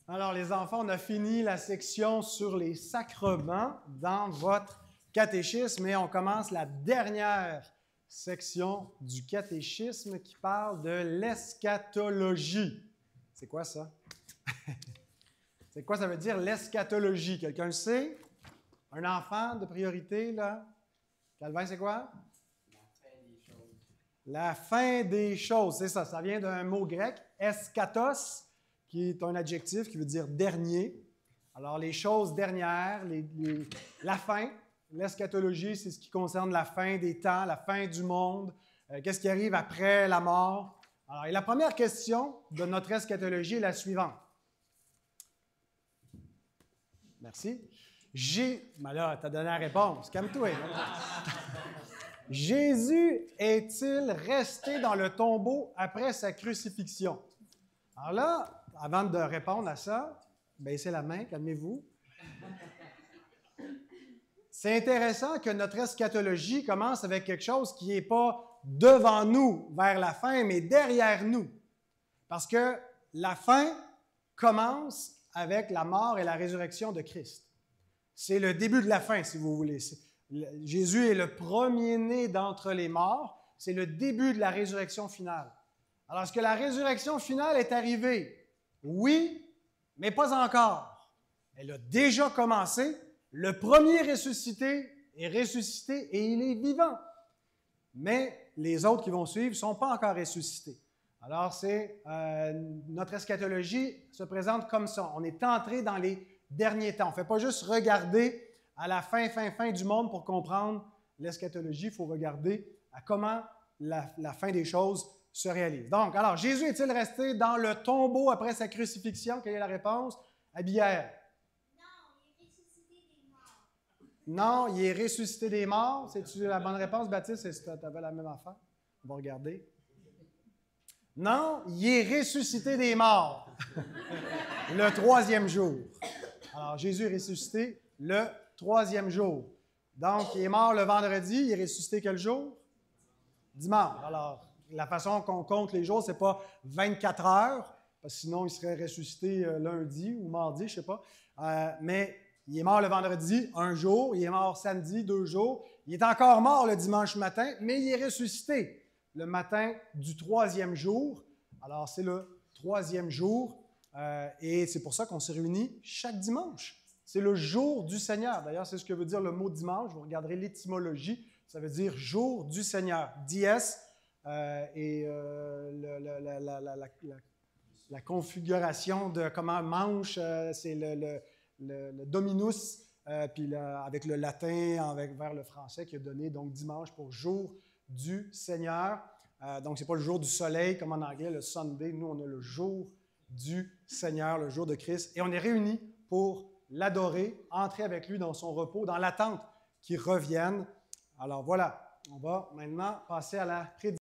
Alors, les enfants, on a fini la section sur les sacrements dans votre catéchisme et on commence la dernière section du catéchisme qui parle de l'eschatologie. C'est quoi ça? C'est quoi ça veut dire l'eschatologie? Quelqu'un le sait? Un enfant de priorité, là? Calvin, c'est quoi? La fin des choses, c'est ça. Ça vient d'un mot grec, eschatos, qui est un adjectif qui veut dire dernier. Alors, les choses dernières, la fin, l'eschatologie, c'est ce qui concerne la fin des temps, la fin du monde, qu'est-ce qui arrive après la mort. Alors, et la première question de notre eschatologie est la suivante. Merci. Ben là, tu as donné la réponse. Calme-toi. Jésus est-il resté dans le tombeau après sa crucifixion? Alors là, avant de répondre à ça, baissez la main, calmez-vous. C'est intéressant que notre eschatologie commence avec quelque chose qui n'est pas devant nous, vers la fin, mais derrière nous. Parce que la fin commence avec la mort et la résurrection de Christ. C'est le début de la fin, si vous voulez. Jésus est le premier-né d'entre les morts. C'est le début de la résurrection finale. Alors, est-ce que la résurrection finale est arrivée? Oui, mais pas encore. Elle a déjà commencé. Le premier ressuscité est ressuscité et il est vivant. Mais les autres qui vont suivre ne sont pas encore ressuscités. Alors, notre eschatologie se présente comme ça. On est entré dans les derniers temps. On ne fait pas juste regarder à la fin du monde pour comprendre l'eschatologie. Il faut regarder à comment la fin des choses se réalise. Donc, alors, Jésus est-il resté dans le tombeau après sa crucifixion? Quelle est la réponse? Abigail. Non, il est ressuscité des morts. C'est-tu la bonne réponse, Baptiste? Tu avais la même affaire? On va regarder. Non, il est ressuscité des morts le troisième jour. Alors, Jésus est ressuscité le troisième jour. Donc, il est mort le vendredi. Il est ressuscité quel jour? Dimanche. Alors, la façon qu'on compte les jours, ce n'est pas 24 heures, parce que sinon, il serait ressuscité lundi ou mardi, je ne sais pas. Mais il est mort le vendredi, un jour. Il est mort samedi, 2 jours. Il est encore mort le dimanche matin, mais il est ressuscité le matin du troisième jour. Alors, c'est le troisième jour. Et c'est pour ça qu'on se réunit chaque dimanche. C'est le jour du Seigneur. D'ailleurs, c'est ce que veut dire le mot dimanche. Vous regarderez l'étymologie. Ça veut dire jour du Seigneur. Dies et la configuration de comment manche, c'est le dominus, puis avec le latin vers le français qui a donné donc dimanche pour jour du Seigneur. Donc, ce n'est pas le jour du soleil comme en anglais, le Sunday. Nous, on a le jour du Seigneur, le jour de Christ. Et on est réunis pour l'adorer, entrer avec lui dans son repos, dans l'attente qu'il revienne. Alors voilà, on va maintenant passer à la prédication.